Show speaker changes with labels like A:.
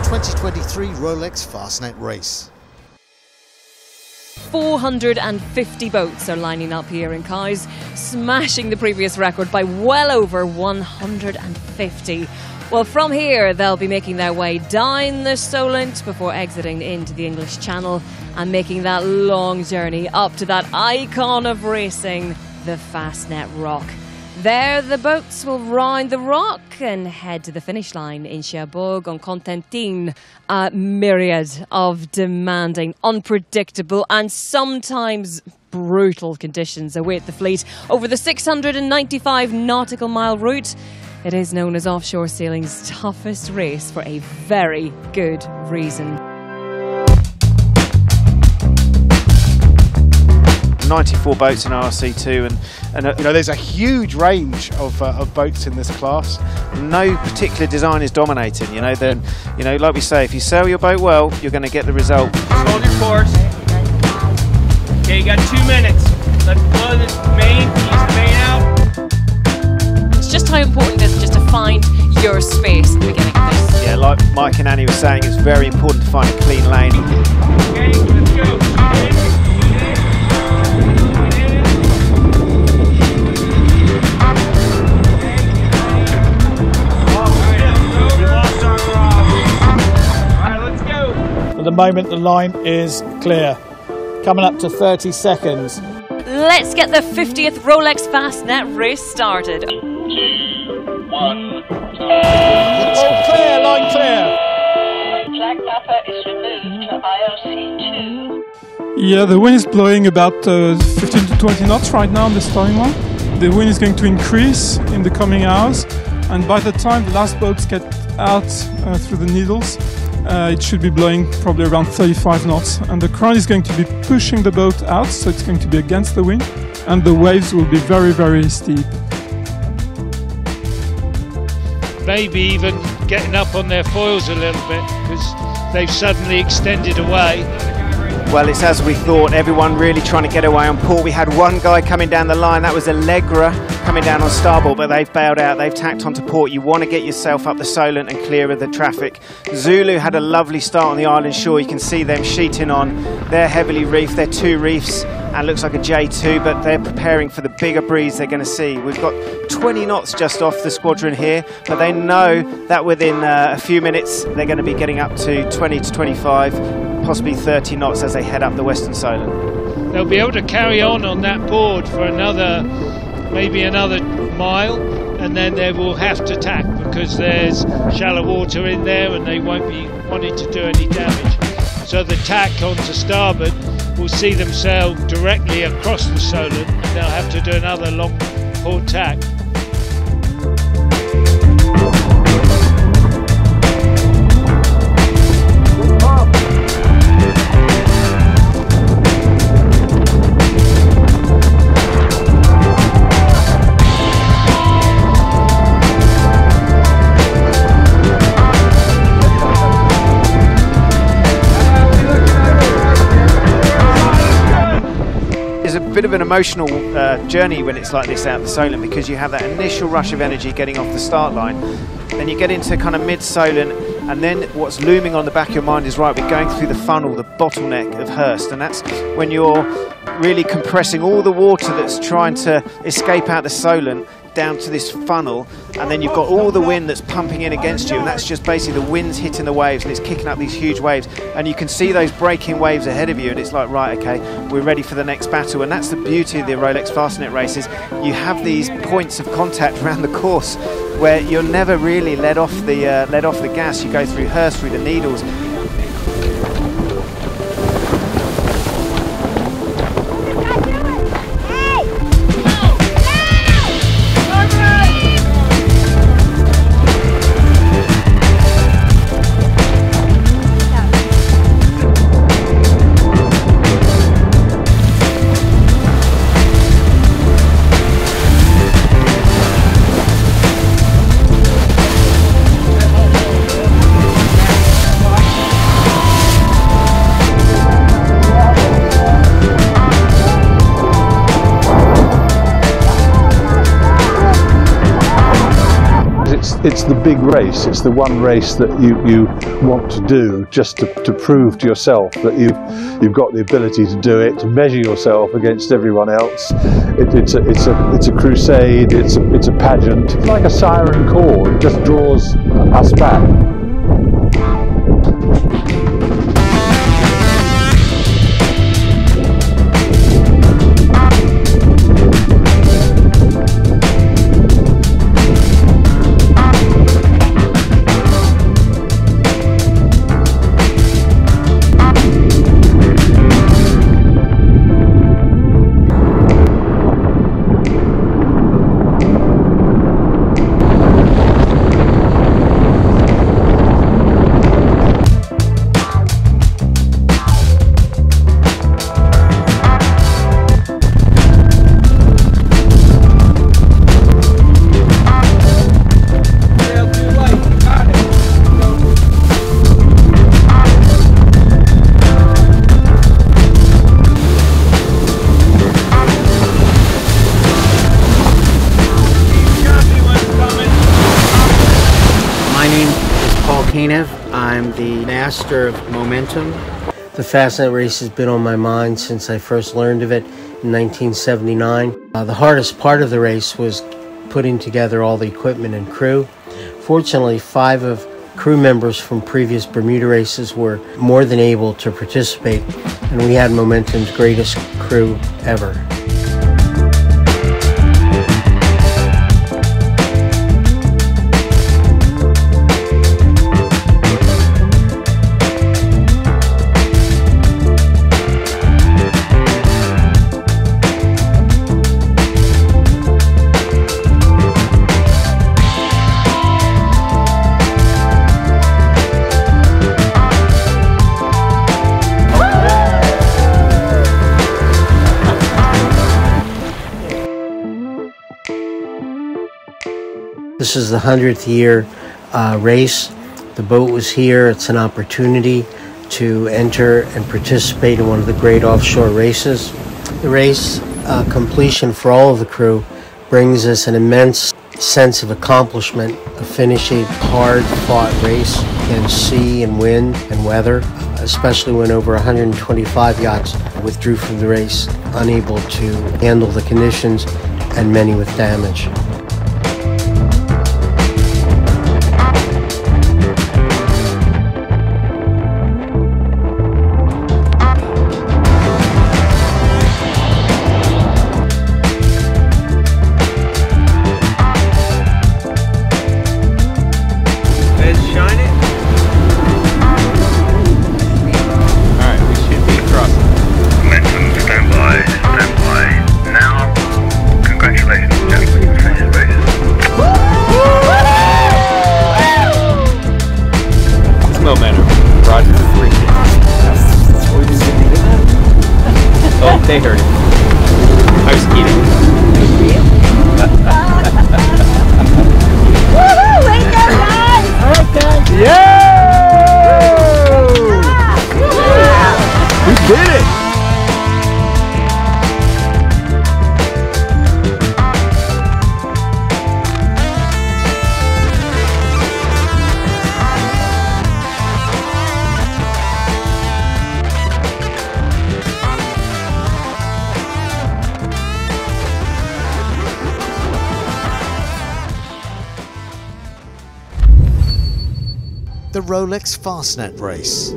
A: 2023 Rolex Fastnet Race.
B: 450 boats are lining up here in Cowes, smashing the previous record by well over 150. Well, from here, they'll be making their way down the Solent before exiting into the English Channel and making that long journey up to that icon of racing, the Fastnet Rock. There, the boats will round the rock and head to the finish line in Cherbourg on Cotentin. A myriad of demanding, unpredictable and sometimes brutal conditions await the fleet over the 695 nautical mile route. It is known as offshore sailing's toughest race for a very good reason.
C: 94 boats in RC2, and
D: you know, there's a huge range of boats in this class.
C: No particular design is dominating. You know, like we say, if you sail your boat well, you're going to get the result.
E: Hold your course. Okay, you got 2 minutes. Let's blow this main. Ease the main out.
B: It's just how important it is just to find your space at the beginning of this.
C: Yeah, like Mike and Annie were saying, it's very important to find a clean lane.
E: Okay, let's go.
F: At the moment, the line is clear. Coming up to 30 seconds.
B: Let's get the 50th Rolex Fastnet Race started.
E: 2, 1.
F: All clear, line clear.
G: Flag Papa is removed to IOC 2.
H: Yeah, the wind is blowing about 15 to 20 knots right now on the starting line. The wind is going to increase in the coming hours, and by the time the last boats get out through the Needles, it should be blowing probably around 35 knots, and the current is going to be pushing the boat out, so it's going to be against the wind, and the waves will be very, very steep.
I: Maybe even getting up on their foils a little bit because they've suddenly extended away.
C: Well, it's as we thought, everyone really trying to get away on port. We had one guy coming down the line, that was Allegra, coming down on starboard, but they've bailed out, they've tacked onto port. You want to get yourself up the Solent and clear of the traffic. Zulu had a lovely start on the island shore. You can see them sheeting on. They're heavily reefed, they're 2 reefs, and looks like a J2, but they're preparing for the bigger breeze they're going to see. We've got 20 knots just off the squadron here, but they know that within a few minutes they're going to be getting up to 20 to 25, possibly 30 knots as they head up the Western Solent.
I: They'll be able to carry on that board for maybe another mile, and then they will have to tack because there's shallow water in there and they won't be wanting to do any damage. So the tack onto starboard will see them sail directly across the Solent, and they'll have to do another long port tack.
C: Bit of an emotional journey when it's like this out the Solent, because you have that initial rush of energy getting off the start line, then you get into kind of mid-Solent, and then what's looming on the back of your mind is, right, we're going through the funnel, the bottleneck of Hurst, and that's when you're really compressing all the water that's trying to escape out the Solent down to this funnel, and then you've got all the wind that's pumping in against you, and that's just basically the wind's hitting the waves and it's kicking up these huge waves, and you can see those breaking waves ahead of you, and it's like, right, okay, we're ready for the next battle. And that's the beauty of the Rolex Fastnet races. You have these points of contact around the course where you're never really let off the gas. You go through Hurst, through the Needles.
J: it's the big race. It's the one race that you want to do just to prove to yourself that you've got the ability to do it, to measure yourself against everyone else. It's a crusade. It's a pageant. It's like a siren call. It just draws us back.
K: My name is Paul Kanev. I'm the master of momentum. The Fastnet race has been on my mind since I first learned of it in 1979. The hardest part of the race was putting together all the equipment and crew. Fortunately, 5 of crew members from previous Bermuda races were more than able to participate, and we had Momentum's greatest crew ever. This is the 100th year race. The boat was here. It's an opportunity to enter and participate in one of the great offshore races. The race completion for all of the crew brings us an immense sense of accomplishment of finishing a hard-fought race against sea and wind and weather, especially when over 125 yachts withdrew from the race, unable to handle the conditions, and many with damage.
L: They heard it. I was kidding.
M: Woohoo! Way to go, guys! All right, guys.
L: Yeah! We did it!
A: The Rolex Fastnet Race.